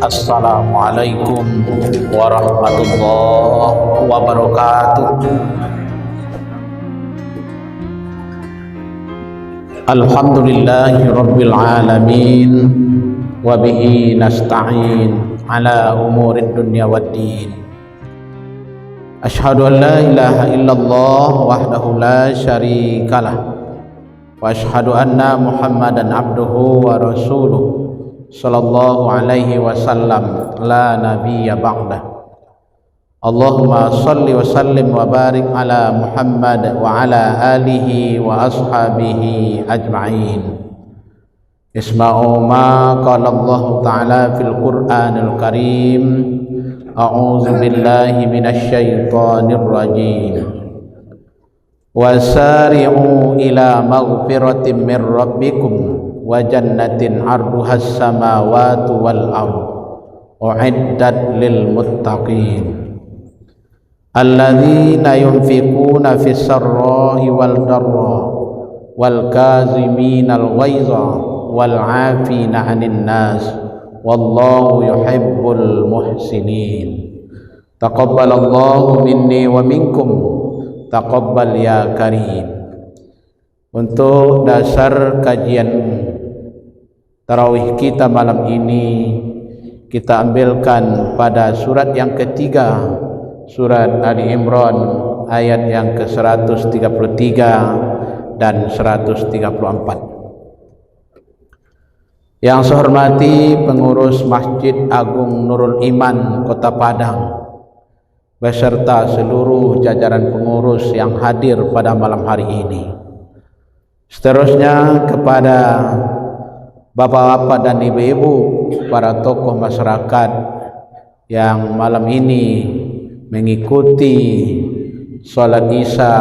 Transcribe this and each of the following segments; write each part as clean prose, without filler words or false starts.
Assalamualaikum warahmatullahi wabarakatuh. Alhamdulillahi rabbil alamin, wa bihi nasta'in ala umurid dunya waddin. Asyhadu an la ilaha illallah wahdahu la syarikalah, wa asyhadu anna Muhammadan abduhu wa rasuluh sallallahu alaihi wasallam la nabiyya ba'dah. Allahumma salli wa sallim wa barik ala Muhammad wa ala alihi wa ashabihi ajma'in. Isma'u ma qala Allah ta'ala fil Qur'anil Karim. A'udzu billahi minasy syaithanir rajim. Wasari'u ila maghfiratin min rabbikum wa jannatin 'arduhas samawati wal ardh u'iddat lil muttaqin alladzina yunfiquna fis sarra'i wal dharra wal kaziminal ghaiza wal 'afina 'anil nas wallahu yuhibbul muhsinin. Taqabbalallahu minni wa minkum, taqabbal ya karim. Untuk dasar kajian tarawih kita malam ini, kita ambilkan pada surat yang ketiga, surat Ali Imran ayat yang ke-133 dan 134. Yang saya hormati pengurus Masjid Agung Nurul Iman Kota Padang beserta seluruh jajaran pengurus yang hadir pada malam hari ini. Seterusnya kepada bapak-bapak dan ibu-ibu, para tokoh masyarakat yang malam ini mengikuti sholat isya,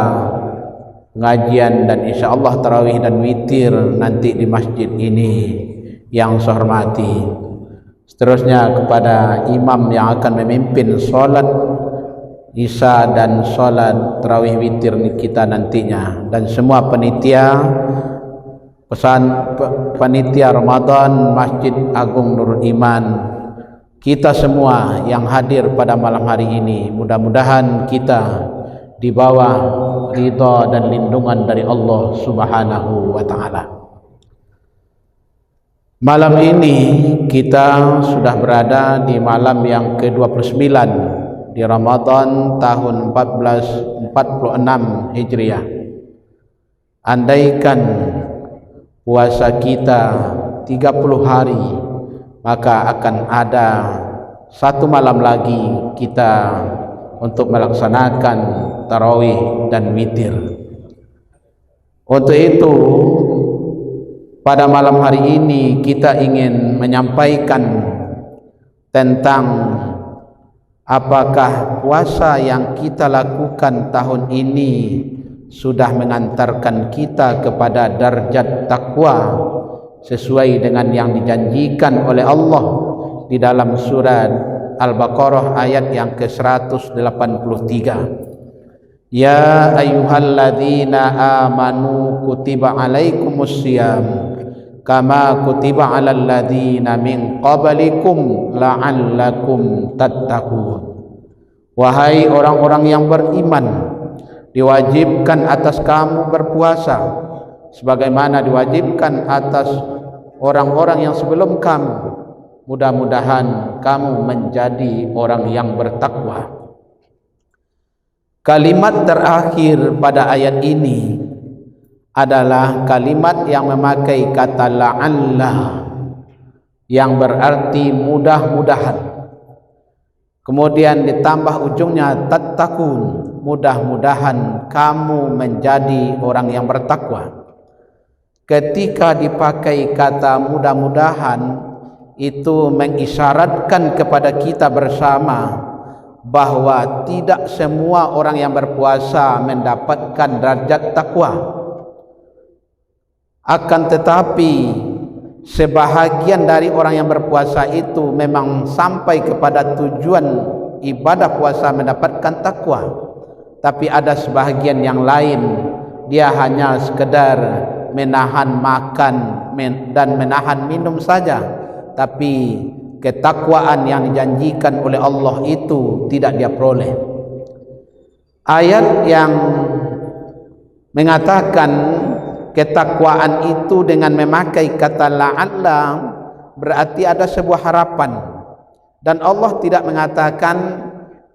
pengajian dan insyaallah tarawih dan witir nanti di masjid ini, yang saya hormati. Seterusnya kepada imam yang akan memimpin sholat isya dan sholat tarawih witir kita nantinya, dan semua panitia Ramadan Masjid Agung Nurul Iman, kita semua yang hadir pada malam hari ini, mudah-mudahan kita di bawah ridha dan lindungan dari Allah Subhanahu wa taala. Malam ini kita sudah berada di malam yang ke-29 di Ramadan tahun 1446 Hijriah. Andaikan puasa kita 30 hari, maka akan ada satu malam lagi kita untuk melaksanakan tarawih dan witir. Untuk itu, pada malam hari ini kita ingin menyampaikan tentang apakah puasa yang kita lakukan tahun ini sudah mengantarkan kita kepada darjat takwa sesuai dengan yang dijanjikan oleh Allah di dalam surat Al-Baqarah ayat yang ke-183. Ya ayyuhalladzina amanu kutiba alaikumussyiyam kama kutiba alal ladzina min qablikum la'allakum tattaqun. Wahai orang-orang yang beriman, diwajibkan atas kamu berpuasa sebagaimana diwajibkan atas orang-orang yang sebelum kamu, mudah-mudahan kamu menjadi orang yang bertakwa. Kalimat terakhir pada ayat ini adalah kalimat yang memakai kata la'alla, yang berarti mudah-mudahan. Kemudian ditambah ujungnya tattaqun, mudah-mudahan kamu menjadi orang yang bertakwa. Ketika dipakai kata mudah-mudahan, itu mengisyaratkan kepada kita bersama bahwa tidak semua orang yang berpuasa mendapatkan derajat takwa. Akan tetapi sebahagian dari orang yang berpuasa itu memang sampai kepada tujuan ibadah puasa mendapatkan takwa. Tapi ada sebahagian yang lain, dia hanya sekedar menahan makan dan menahan minum saja, tapi ketakwaan yang dijanjikan oleh Allah itu tidak dia peroleh. Ayat yang mengatakan ketakwaan itu dengan memakai kata la'alla berarti ada sebuah harapan, dan Allah tidak mengatakan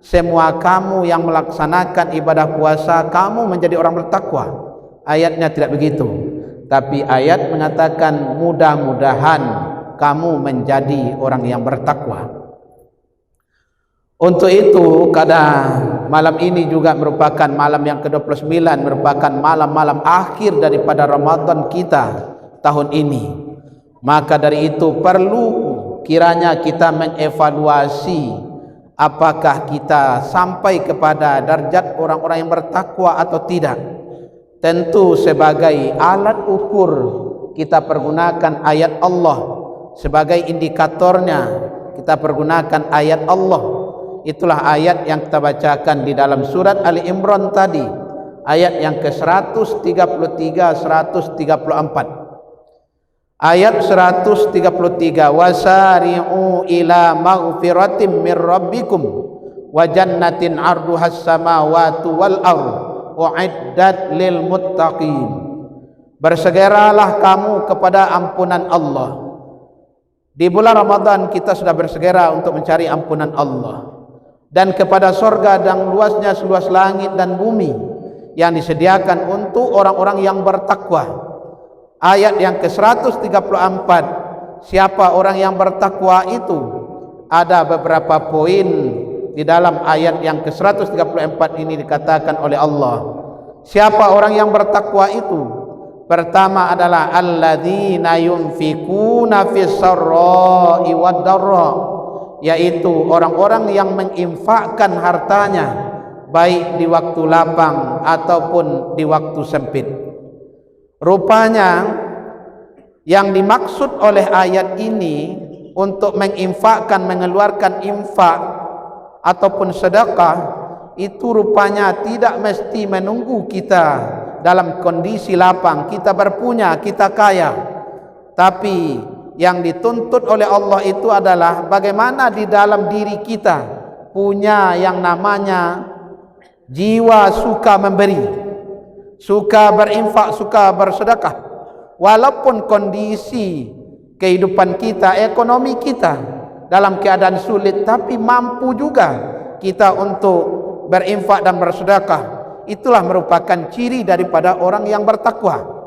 semua kamu yang melaksanakan ibadah puasa kamu menjadi orang bertakwa. Ayatnya tidak begitu, tapi ayat mengatakan mudah-mudahan kamu menjadi orang yang bertakwa. Untuk itu malam ini juga merupakan malam yang ke-29, merupakan malam-malam akhir daripada Ramadan kita tahun ini. Maka dari itu perlu kiranya kita mengevaluasi apakah kita sampai kepada darjat orang-orang yang bertakwa atau tidak. Tentu sebagai alat ukur kita pergunakan ayat Allah, sebagai indikatornya kita pergunakan ayat Allah. Itulah ayat yang kita bacakan di dalam surat Ali Imran tadi, ayat yang ke-133 134. Ayat 133, wasari'u ila maghfiratin mir rabbikum wa jannatin 'arduhas samawati wal ardh u'iddat lil muttaqin. Bersegeralah kamu kepada ampunan Allah. Di bulan Ramadan kita sudah bersegera untuk mencari ampunan Allah, dan kepada sorga dan luasnya seluas langit dan bumi yang disediakan untuk orang-orang yang bertakwa. Ayat yang ke-134, siapa orang yang bertakwa itu? Ada beberapa poin di dalam ayat yang ke-134 ini dikatakan oleh Allah. Siapa orang yang bertakwa itu? Pertama adalah alladzina yunfikuna fis sarra'i wad dharra, yaitu orang-orang yang menginfakkan hartanya baik di waktu lapang ataupun di waktu sempit. Rupanya yang dimaksud oleh ayat ini untuk menginfakkan, mengeluarkan infak ataupun sedekah itu rupanya tidak mesti menunggu kita dalam kondisi lapang, kita berpunya, kita kaya. Tapi yang dituntut oleh Allah itu adalah bagaimana di dalam diri kita punya yang namanya jiwa suka memberi, suka berinfak, suka bersedekah. Walaupun kondisi kehidupan kita, ekonomi kita dalam keadaan sulit, tapi mampu juga kita untuk berinfak dan bersedekah. Itulah merupakan ciri daripada orang yang bertakwa.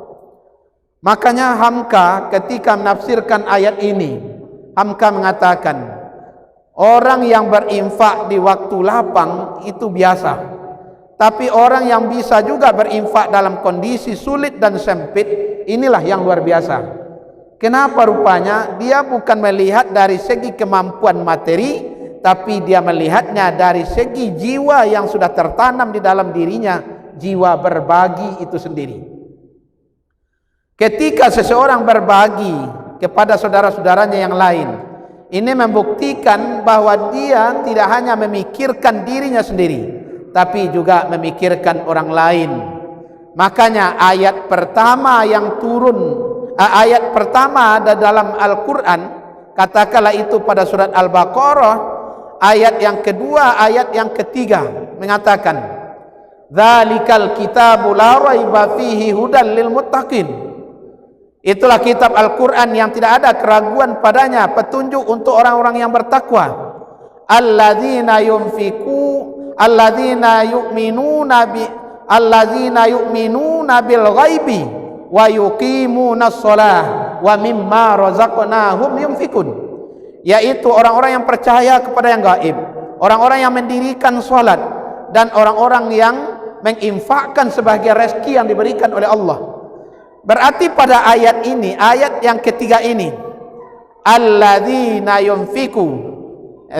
Makanya Hamka ketika menafsirkan ayat ini, Hamka mengatakan orang yang berinfak di waktu lapang itu biasa, tapi orang yang bisa juga berinfak dalam kondisi sulit dan sempit, inilah yang luar biasa. Kenapa? Rupanya dia bukan melihat dari segi kemampuan materi, tapi dia melihatnya dari segi jiwa yang sudah tertanam di dalam dirinya, jiwa berbagi itu sendiri. Ketika seseorang berbagi kepada saudara-saudaranya yang lain, ini membuktikan bahwa dia tidak hanya memikirkan dirinya sendiri, tapi juga memikirkan orang lain. Makanya ayat pertama yang turun, ayat pertama ada dalam Al-Quran, katakanlah itu pada surat Al-Baqarah, ayat yang kedua, ayat yang ketiga mengatakan, "Dzalikal kitabu la raiba fihi hudan lil muttaqin." Itulah kitab Al-Quran yang tidak ada keraguan padanya, petunjuk untuk orang-orang yang bertakwa. Alladzina yu'minuna bil ghaibi wa yuqimunas shalah wa mimma razaqnahum yunfikun. Yaitu orang-orang yang percaya kepada yang gaib, orang-orang yang mendirikan salat, dan orang-orang yang menginfakkan sebagai rezeki yang diberikan oleh Allah. Berarti pada ayat ini, ayat yang ketiga ini, alladzina yunfiku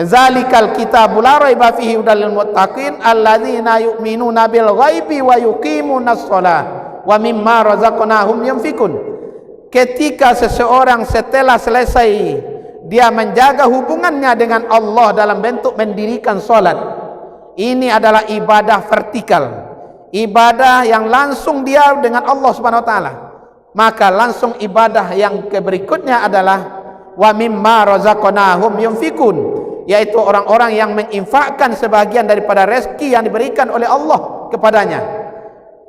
zalikal kitabu la raiba fihi hudal lil muttaqin alladzina yu'minuna bil ghaibi wa yuqimunas shalah wa mimma razaqnahum yunfikun. Ketika seseorang setelah selesai dia menjaga hubungannya dengan Allah dalam bentuk mendirikan salat, ini adalah ibadah vertikal, ibadah yang langsung dia dengan Allah Subhanahu wa taala. Maka langsung ibadah yang berikutnya adalah wa mimma razaqnahum yunfikun, yaitu orang-orang yang menginfakkan sebahagian daripada rezeki yang diberikan oleh Allah kepadanya.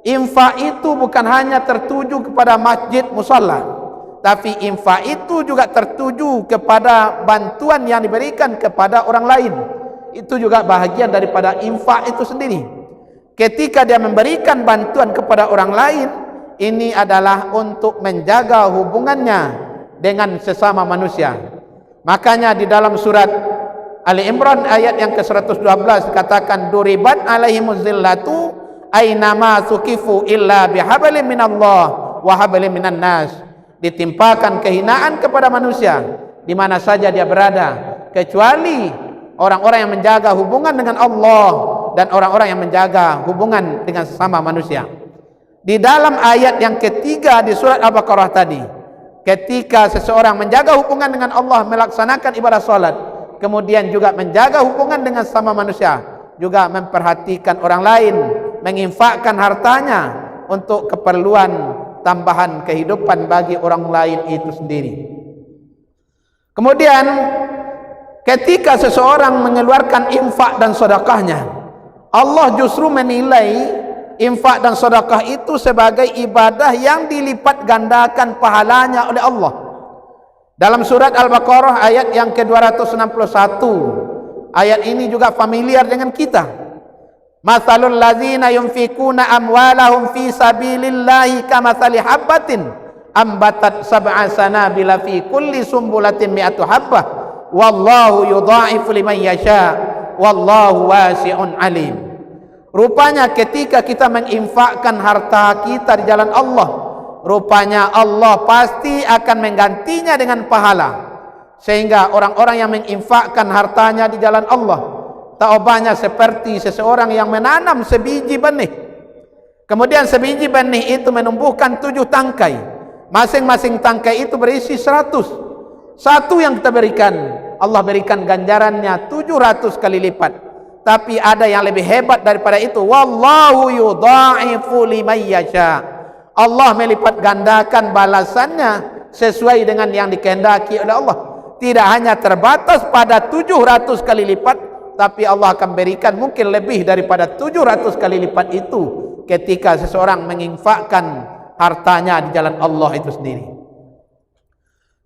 Infak itu bukan hanya tertuju kepada masjid musalla, tapi infak itu juga tertuju kepada bantuan yang diberikan kepada orang lain. Itu juga bahagian daripada infak itu sendiri. Ketika dia memberikan bantuan kepada orang lain, ini adalah untuk menjaga hubungannya dengan sesama manusia. Makanya di dalam surat Ali Imran ayat yang ke-112 katakan, duribat alaihimuz zillatu ainama sukifu illa bihablin minallah wa hablin minan nas. Ditimpakan kehinaan kepada manusia di mana saja dia berada, kecuali orang-orang yang menjaga hubungan dengan Allah dan orang-orang yang menjaga hubungan dengan sesama manusia. Di dalam ayat yang ketiga di surat Al-Baqarah tadi, ketika seseorang menjaga hubungan dengan Allah, melaksanakan ibadah salat, kemudian juga menjaga hubungan dengan sesama manusia, juga memperhatikan orang lain, menginfakkan hartanya untuk keperluan tambahan kehidupan bagi orang lain itu sendiri. Kemudian ketika seseorang mengeluarkan infak dan sedekahnya, Allah justru menilai infak dan sedekah itu sebagai ibadah yang dilipat gandakan pahalanya oleh Allah. Dalam surat Al-Baqarah ayat yang ke-261, ayat ini juga familiar dengan kita. Mathalul ladzina yunfikuna amwalahum fi sabilillahi kamathali habbatin ambatat sab'a sanabila fi kulli sumbulatin mi'atu habbah wallahu yudha'ifu liman yasha wallahu wasi'un alim. Rupanya ketika kita menginfakkan harta kita di jalan Allah, rupanya Allah pasti akan menggantinya dengan pahala. Sehingga orang-orang yang menginfakkan hartanya di jalan Allah, taubahnya seperti seseorang yang menanam sebiji benih. Kemudian sebiji benih itu menumbuhkan 7 tangkai. Masing-masing tangkai itu berisi 100. Satu yang kita berikan, Allah berikan ganjarannya 700 kali lipat. Tapi ada yang lebih hebat daripada itu. Wallahu yudha'ifu liman yasha. Allah melipat gandakan balasannya sesuai dengan yang dikehendaki oleh Allah. Tidak hanya terbatas pada 700 kali lipat, tapi Allah akan berikan mungkin lebih daripada 700 kali lipat itu ketika seseorang menginfakkan hartanya di jalan Allah itu sendiri.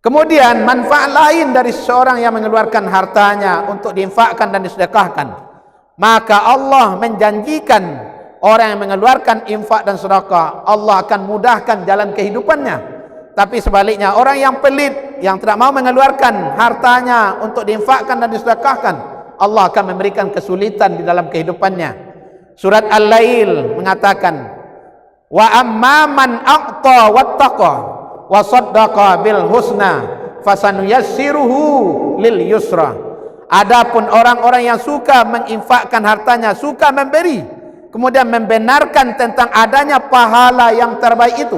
Kemudian manfaat lain dari seseorang yang mengeluarkan hartanya untuk diinfakkan dan disedekahkan, maka Allah menjanjikan orang yang mengeluarkan infak dan sedekah, Allah akan mudahkan jalan kehidupannya. Tapi sebaliknya, orang yang pelit, yang tidak mau mengeluarkan hartanya untuk diinfakkan dan disedekahkan, Allah akan memberikan kesulitan di dalam kehidupannya. Surat Al-Lail mengatakan, wa amma man aqta wattaqa wa saddaqa bil husna fasanuyassiruhu lil yusra. Adapun orang-orang yang suka menginfakkan hartanya, suka memberi, kemudian membenarkan tentang adanya pahala yang terbaik itu,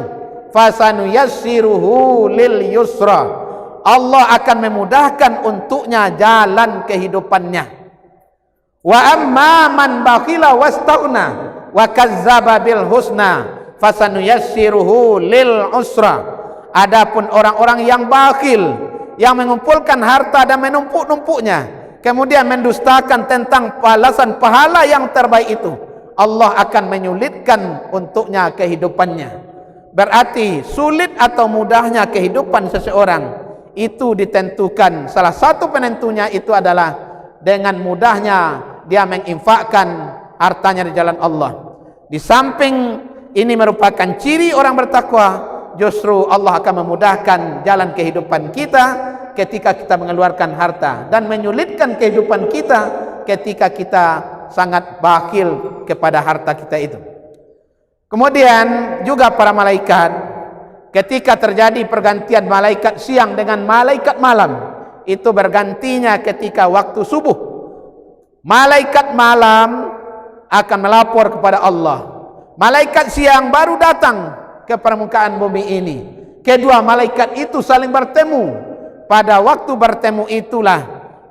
fasanuyassiruhu lil yusra. Allah akan memudahkan untuknya jalan kehidupannya. Wa amma man bakhila wastaghna wa kazzaba bil husna fasanuyassiruhu lil usra. Adapun orang-orang yang bakhil, yang mengumpulkan harta dan menumpuk-numpuknya, kemudian mendustakan tentang balasan pahala yang terbaik itu, Allah akan menyulitkan untuknya kehidupannya. Berarti sulit atau mudahnya kehidupan seseorang itu ditentukan, salah satu penentunya itu adalah dengan mudahnya dia menginfakkan hartanya di jalan Allah. Di samping ini merupakan ciri orang bertakwa, justru Allah akan memudahkan jalan kehidupan kita ketika kita mengeluarkan harta, dan menyulitkan kehidupan kita ketika kita sangat bakhil kepada harta kita itu. Kemudian juga para malaikat, ketika terjadi pergantian malaikat siang dengan malaikat malam, itu bergantinya ketika waktu subuh. Malaikat malam akan melapor kepada Allah, malaikat siang baru datang ke permukaan bumi ini. Kedua malaikat itu saling bertemu. Pada waktu bertemu itulah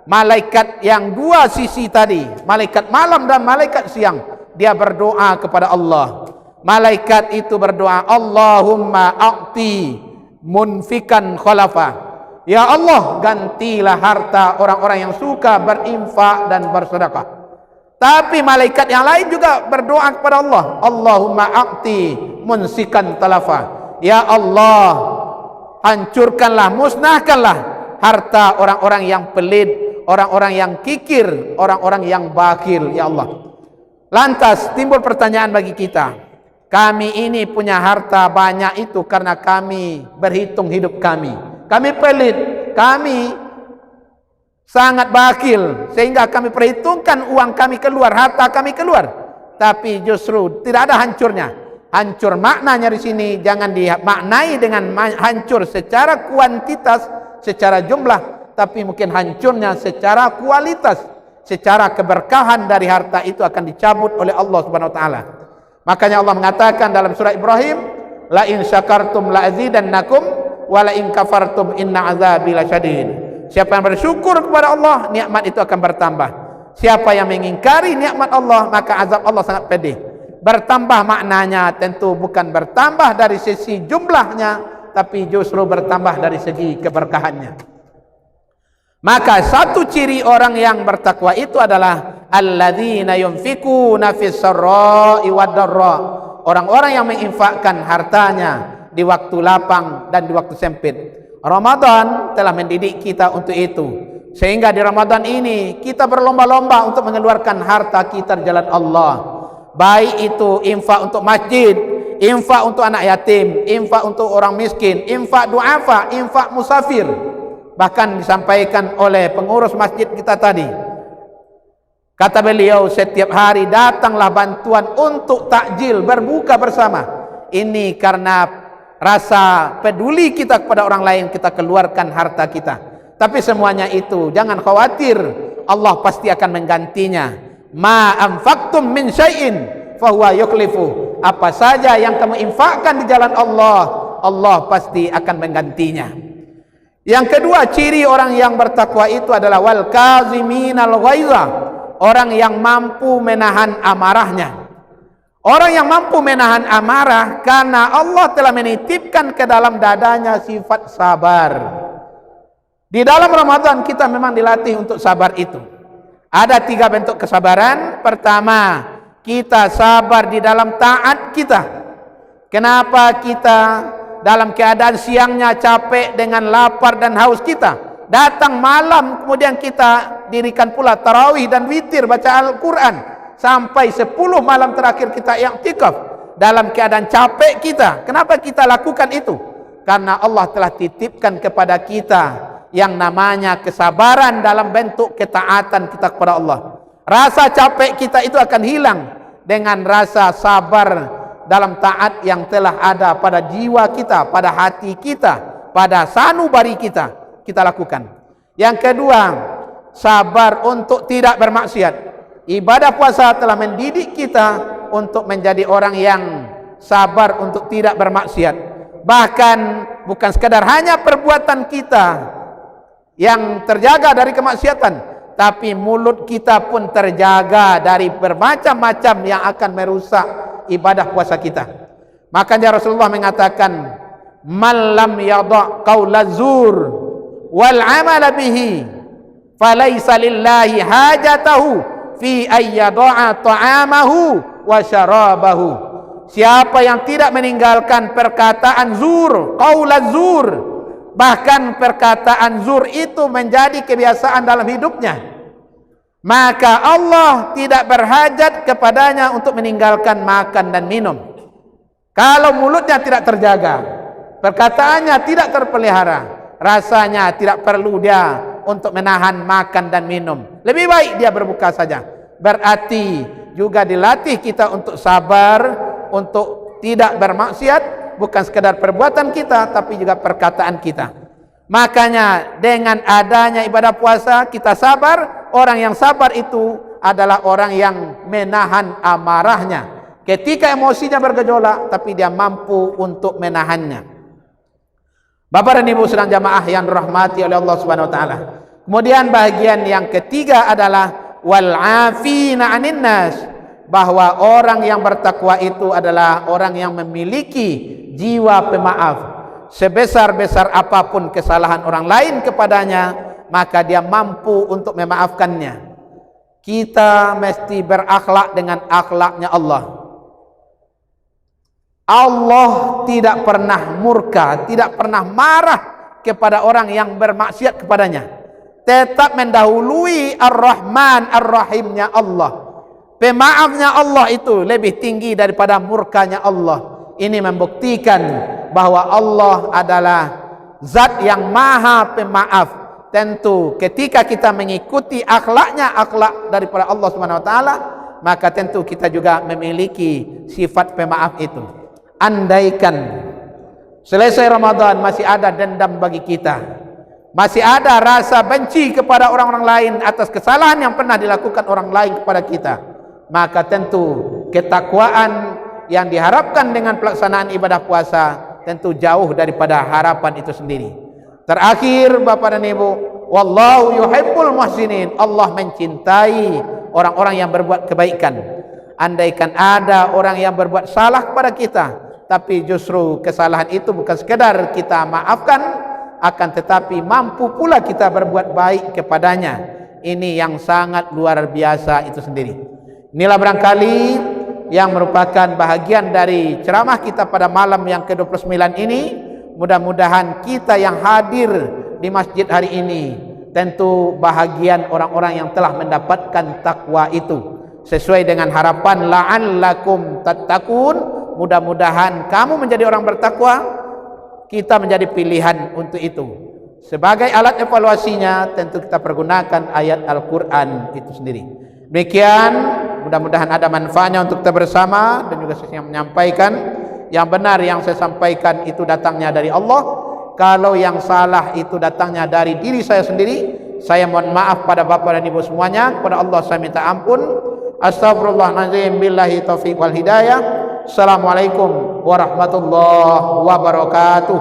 malaikat yang dua sisi tadi, malaikat malam dan malaikat siang, dia berdoa kepada Allah. Malaikat itu berdoa, Allahumma a'ti munfikan khalafa. Ya Allah, gantilah harta orang-orang yang suka berinfak dan bersedekah. Tapi malaikat yang lain juga berdoa kepada Allah, Allahumma a'ti munsikan talafa. Ya Allah, hancurkanlah, musnahkanlah harta orang-orang yang pelit, orang-orang yang kikir, orang-orang yang bakhil, ya Allah. Lantas timbul pertanyaan bagi kita, kami ini punya harta banyak itu karena kami berhitung hidup kami pelit, kami sangat bakhil, sehingga kami perhitungkan uang kami keluar, harta kami keluar, tapi justru tidak ada hancurnya. Hancur maknanya di sini jangan dimaknai dengan hancur secara kuantitas, secara jumlah, tapi mungkin hancurnya secara kualitas, secara keberkahan dari harta itu akan dicabut oleh Allah Subhanahu wa taala. Makanya Allah mengatakan dalam surah Ibrahim, la in syakartum la azidannakum wa la in kafartum inna azabi lasyadid. Siapa yang bersyukur kepada Allah, nikmat itu akan bertambah. Siapa yang mengingkari nikmat Allah, maka azab Allah sangat pedih. Bertambah maknanya tentu bukan bertambah dari sisi jumlahnya, tapi justru bertambah dari segi keberkahannya. Maka satu ciri orang yang bertakwa itu adalah alladzina yunfikuna fis sarra'i wad dharra. Orang-orang yang menginfakkan hartanya di waktu lapang dan di waktu sempit. Ramadan telah mendidik kita untuk itu, sehingga di Ramadan ini kita berlomba-lomba untuk mengeluarkan harta kita di jalan Allah. Baik itu infak untuk masjid, infak untuk anak yatim, infak untuk orang miskin, infak duafa, infak musafir. Bahkan disampaikan oleh pengurus masjid kita tadi, kata beliau, setiap hari datanglah bantuan untuk takjil berbuka bersama. Ini karena rasa peduli kita kepada orang lain, kita keluarkan harta kita. Tapi semuanya itu jangan khawatir, Allah pasti akan menggantinya. Ma anfaqtum min syai'in fahuwa yukhlifu. Apa saja yang kamu infakkan di jalan Allah, Allah pasti akan menggantinya. Yang kedua, ciri orang yang bertakwa itu adalah wal kaziminal ghaiza, orang yang mampu menahan amarahnya. Orang yang mampu menahan amarah karena Allah telah menitipkan ke dalam dadanya sifat sabar. Di dalam Ramadan kita memang dilatih untuk sabar itu. Ada 3 bentuk kesabaran. Pertama, kita sabar di dalam taat kita. Kenapa kita dalam keadaan siangnya capek dengan lapar dan haus kita, datang malam kemudian kita dirikan pula tarawih dan witir baca Al-Quran sampai 10 malam terakhir kita i'tikaf dalam keadaan capek kita. Kenapa kita lakukan itu? Karena Allah telah titipkan kepada kita yang namanya kesabaran dalam bentuk ketaatan kita kepada Allah. Rasa capek kita itu akan hilang dengan rasa sabar dalam taat yang telah ada pada jiwa kita, pada hati kita, pada sanubari kita, kita lakukan. Yang kedua, sabar untuk tidak bermaksiat. Ibadah puasa telah mendidik kita untuk menjadi orang yang sabar untuk tidak bermaksiat. Bahkan bukan sekadar hanya perbuatan kita yang terjaga dari kemaksiatan, tapi mulut kita pun terjaga dari bermacam-macam yang akan merusak ibadah puasa kita. Makanya Rasulullah mengatakan, man lam yadha' qaula zur wal 'amala bihi falaysa lillahi hajatahu fi ayyada'a ta'amahu wa syarabahu. Siapa yang tidak meninggalkan perkataan zur, qaula zur, bahkan perkataan zur itu menjadi kebiasaan dalam hidupnya, maka Allah tidak berhajat kepadanya untuk meninggalkan makan dan minum. Kalau mulutnya tidak terjaga, perkataannya tidak terpelihara, rasanya tidak perlu dia untuk menahan makan dan minum. Lebih baik dia berbuka saja. Berarti juga dilatih kita untuk sabar, untuk tidak bermaksiat, bukan sekedar perbuatan kita, tapi juga perkataan kita. Makanya dengan adanya ibadah puasa kita sabar. Orang yang sabar itu adalah orang yang menahan amarahnya. Ketika emosinya bergejolak, tapi dia mampu untuk menahannya. Bapak dan Ibu sedang jamaah yang dirahmati oleh Allah Subhanahu wa taala. Kemudian bagian yang ketiga adalah wal 'afina 'anin nas, bahwa orang yang bertakwa itu adalah orang yang memiliki jiwa pemaaf. sebesar-besar apapun kesalahan orang lain kepadanya, maka dia mampu untuk memaafkannya. Kita mesti berakhlak dengan akhlaknya Allah. Allah tidak pernah murka, tidak pernah marah kepada orang yang bermaksiat kepadanya. Tetap mendahului Ar-Rahman Ar-Rahimnya Allah. Pemaafnya Allah itu lebih tinggi daripada murkanya Allah. Ini membuktikan bahwa Allah adalah zat yang maha pemaaf. Tentu ketika kita mengikuti akhlaknya, akhlak daripada Allah Subhanahu wa taala, maka tentu kita juga memiliki sifat pemaaf itu. Andaikan selesai Ramadan masih ada dendam bagi kita, masih ada rasa benci kepada orang-orang lain atas kesalahan yang pernah dilakukan orang lain kepada kita, maka tentu ketakwaan yang diharapkan dengan pelaksanaan ibadah puasa tentu jauh daripada harapan itu sendiri. Terakhir Bapak dan Ibu, wallahu yuhibbul muhsinin. Allah mencintai orang-orang yang berbuat kebaikan. Andaikan ada orang yang berbuat salah kepada kita, tapi justru kesalahan itu bukan sekedar kita maafkan, akan tetapi mampu pula kita berbuat baik kepadanya. Ini yang sangat luar biasa itu sendiri. Inilah barangkali yang merupakan bahagian dari ceramah kita pada malam yang ke-29 ini. Mudah-mudahan kita yang hadir di masjid hari ini tentu bahagian orang-orang yang telah mendapatkan takwa itu sesuai dengan harapan la'allakum tattaqun. Mudah-mudahan kamu menjadi orang bertakwa, kita menjadi pilihan untuk itu. Sebagai alat evaluasinya tentu kita pergunakan ayat Al-Quran itu sendiri. Demikian, mudah-mudahan ada manfaatnya untuk kita bersama, dan juga saya menyampaikan yang benar yang saya sampaikan itu datangnya dari Allah. Kalau yang salah itu datangnya dari diri saya sendiri, saya mohon maaf pada Bapak dan Ibu semuanya. Kepada Allah saya minta ampun. Astagfirullahaladzim, billahi taufiq wal hidayah. Assalamualaikum warahmatullahi wabarakatuh.